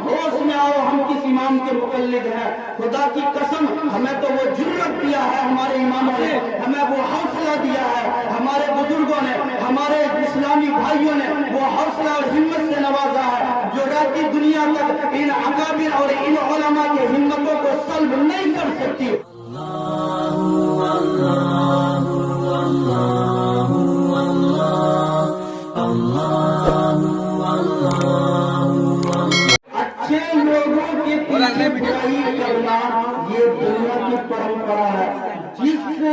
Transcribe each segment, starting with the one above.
ہوش میں آؤ، ہم کس امام کے مقلد ہیں۔ خدا کی قسم ہمیں تو وہ جرأت دیا ہے ہمارے اماموں نے، ہمیں وہ حوصلہ دیا ہے ہمارے بزرگوں نے، ہمارے اسلامی بھائیوں نے وہ حوصلہ اور ہمت سے نوازا ہے جو رہتی دنیا تک ان اکابر اور ان علماء کے ہمتوں کو سلب نہیں کر سکتی۔ اچھے لوگوں کے پیچھے برائی کرنا یہ دنیا کی پرمپرا ہے۔ جس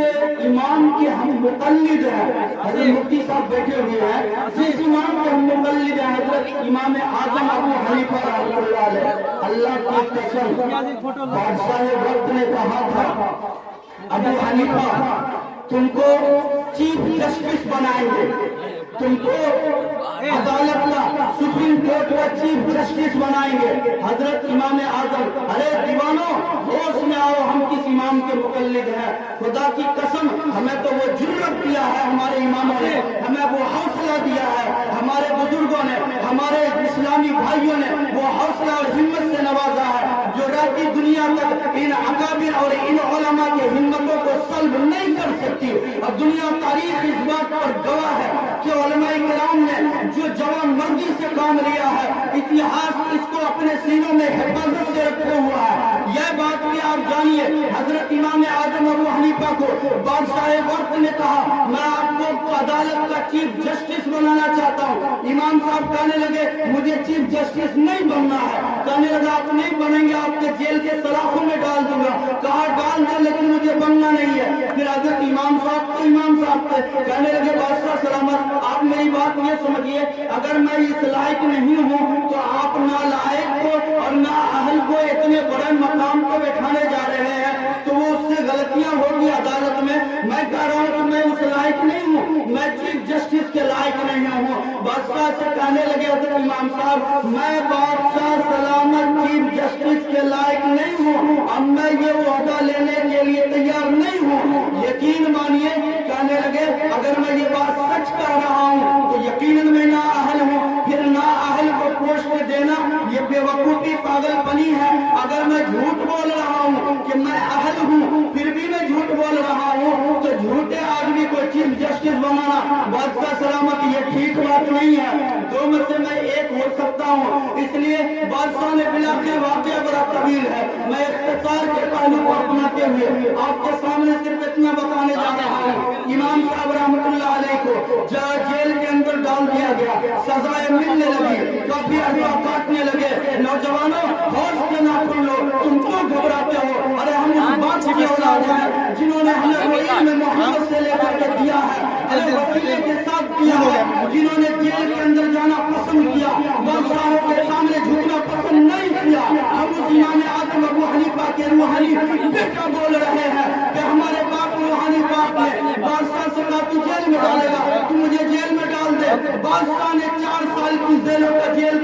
امام کے ہم مقلد ہیں، حضرت مفتی صاحب بیٹھے ہوئے ہیں، جس امام کے ہم مقلد ہیں حضرت امام اعظم ابو حنیفہ رحمۃ اللہ علیہ، اللہ کی قسم بادشاہ وقت نے کہا تھا ابو حنیفہ تم کو چیف جسٹس بنائیں گے، تم کو عدالت کا سپریم کورٹ کا چیف جسٹس بنائیں گے۔ حضرت امام اعظم، ارے دیوانو ہوش میں آؤ، ہم کس امام کے مقلد ہیں۔ خدا کی قسم ہمیں تو وہ جرأت دیا ہے ہمارے اماموں نے، ہمیں وہ حوصلہ دیا ہے ہمارے بزرگوں نے، ہمارے اسلامی بھائیوں نے وہ حوصلہ اور ہمت سے نوازا ہے جو رہتی دنیا تک ان اکابر اور ان علماء کے ہمتوں کو سلب نہیں کر سکتی۔ اور دنیا تاریخ اس بات پر گواہ ہے کہ علماء کرام نے جو جوان مردی سے کام لیا ہے، اتہاس اس کو اپنے سینوں میں حفاظت سے رکھے ہوا ہے۔ یہ بات بھی آپ جانیے، حضرت امام اعظم ابو حنیفہ کو بادشاہ وقت نے کہا میں آپ کو عدالت کا چیف جسٹس بنانا چاہتا ہوں۔ امام صاحب کہنے لگے مجھے چیف جسٹس نہیں بننا ہے۔ کہنے لگا آپ نہیں بنیں گے، آپ کے جیل کے سلاخوں میں ڈال دوں گا۔ کہا ڈال دیں لیکن مجھے بننا نہیں ہے۔ پھر حضرت امام صاحب تو امام صاحب تھے، کہنے لگے بادشاہ سلامت آپ میری بات یہ سمجھیے، اگر میں اس لائق نہیں ہوں تو آپ نالائق کو اور نااہل کو اتنے بڑے مقام کو بٹھانے جا رہے ہیں تو وہ اس سے غلطیاں ہوگی عدالت میں۔ میں کہہ رہا ہوں کہ میں اس لائق نہیں ہوں، میں چیف جسٹس کے لائق نہیں ہوں۔ بادشاہ سے کہنے لگے حضرت امام صاحب میں بادشاہ سلامت چیف جسٹس کے لائق نہیں ہوں، اب میں یہ عہدہ لینے کے لیے تیار نہیں ہوں۔ یقین مانیے، کہنے لگے اگر میں یہ بات سچ کہہ رہا ہوں تو یقیناً میں نااہل ہوں، پھر نااہل کو پوسٹ دینا یہ بے وقوفی پاگل پنی ہے۔ اگر میں جھوٹ بول رہا ہوں کہ میں اہل ہوں پھر بھی میں جھوٹ بول رہا ہوں تو جھوٹے آدمی کو چیف جسٹس بنانا بادشاہ سلامت یہ ٹھیک بات نہیں ہے۔ دو میں سے میں ایک ہو سکتا ہوں، اس لیے بادشاہ نے بلاتے واقعہ بڑا طویل ہے، میں اختصار کے پہلو کو اپناتے ہوئے آپ کے سامنے صرف اتنا بتانے جا رہا ہوں۔ امام صاحب رحمۃ اللہ علیہ کو جیل کے اندر ڈال دیا گیا، سزائیں ملنے لگی، کافی عرصہ کاٹنے لگے۔ نوجوانوں ہوش کے ناخن لو، تم کیوں گھبراتے ہو؟ ارے ہم اس بات کی اولاد ہیں جنہوں نے ہمیں علم محمد سے لے کر کے دیا ہے، وسیلے کے ساتھ دیا ہے، جنہوں نے جیل کے اندر جانا پسند کیا، بادشاہوں کے سامنے جھکنا پسند نہیں کیا۔ ہم اس امام اعظم ابو حنیفہ کے روحانی بیٹا بول رہے ہیں کہ ہمارے باپ روحانی باپ نے بادشاہ سے کہا تو جیل میں ڈالے گا، تو مجھے جیل میں ڈال دے۔ بادشاہ نے 4 سال کی جیل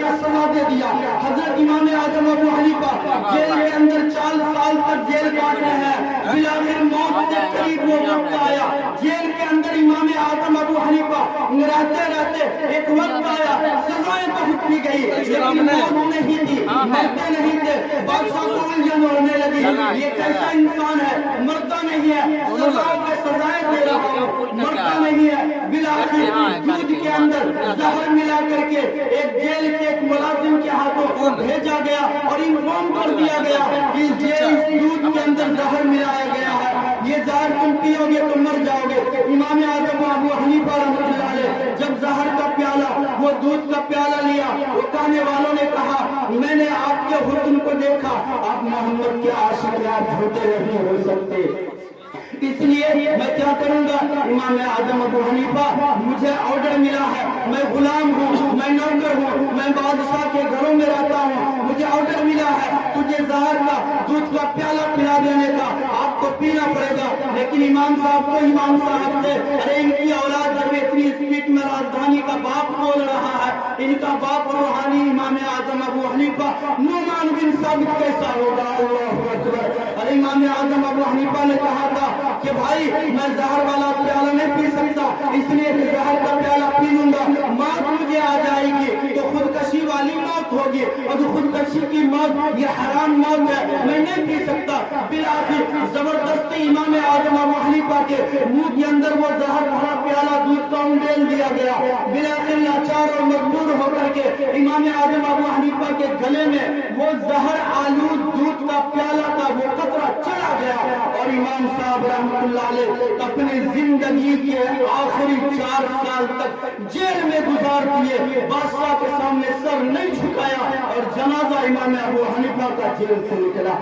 کا سزا دے دیا۔ حضرت امام اعظم ابو حنیفہ جیل کے اندر 4 سال تک جیل کاٹ رہے ہیں، بلاخر موت سے قریب وہ وقت آیا جیل کے اندر امام اعظم ابو حنیفہ رہتے رہتے ایک وقت آیا، سزائیں بہت دی گئی لیکن موت نہیں تھی، مرتے نہیں تھے۔ بادشاہ کو الجھن ہونے لگی، یہ کیسا انسان ہے، مرتا نہیں ہے، سزاؤں پہ سزائیں دے رہا ہے، مرتا نہیں ہے۔ بلاخر دودھ کے اندر زہر ملا کر کے ایک جیل کے ایک ملازم کے ہاتھوں بھیجا گیا اور انفارم کر دیا گیا کہ اس دودھ کے اندر زہر ملایا گیا ہے، یہ زہر تم پیو گے تو مر جاؤ گے۔ امام اعظم ابو حنیفہ رحمۃ اللہ علیہ جب زہر کا پیالہ وہ دودھ کا پیالہ لیا، وہ کہنے والوں نے کہا میں نے آپ کے حسن کو دیکھا، آپ محمد کے عاشق ہیں، آپ جھوٹے نہیں ہو سکتے، اس لیے میں کیا کروں گا۔ امام اعظم ابو حنیفہ مجھے آرڈر ملا ہے، میں غلام ہوں، میں نوکر ہوں، میں بادشاہ کے گھروں میں رہتا ہوں، مجھے آرڈر ملا ہے تجھے زہر کا دودھ کا پیالہ پلا دینے کا، آپ کو پینا پڑے گا۔ لیکن امام صاحب تو امام صاحب تھے، ارے ان کی اولاد جب اتنی اسپیڈ میں راجدھانی کا باپ بول رہا ہے، ان کا باپ روحانی امام اعظم ابو حنیفہ نعمان بن ثابت کیسا ہوگا؟ اللہ اکبر۔ ارے امام اعظم ابو حنیفہ نے کہا تھا کہ بھائی میں زہر والا پیالہ نہیں پی سکتا، اس لیے کہ زہر کا پیالہ پی لوں گا موت مجھے آ جائے گی، تو خودکشی والی موت ہوگی، اور جو خودکشی کی موت یہ حرام موت ہے، میں نہیں پی سکتا۔ بالآخر زبردستی امام اعظم ابو حنیفہ کے منہ کے اندر وہ زہر بھرا پیالہ دودھ کا انڈیل دیا گیا۔ بالآخر لاچار اور مجبور ہو کر کے امام اعظم ابو حنیفہ کے گلے میں وہ زہر آلود دودھ کا پیالہ تھا، وہ قطرہ چلا گیا، اور امام صاحب رحمۃ اللہ علیہ اپنی زندگی کے آخری 4 سال تک جیل میں گزار دیے، بادشاہ کے سامنے سر نہیں جھکایا، اور جنازہ امام ابو حنیفہ کا جیل سے نکلا۔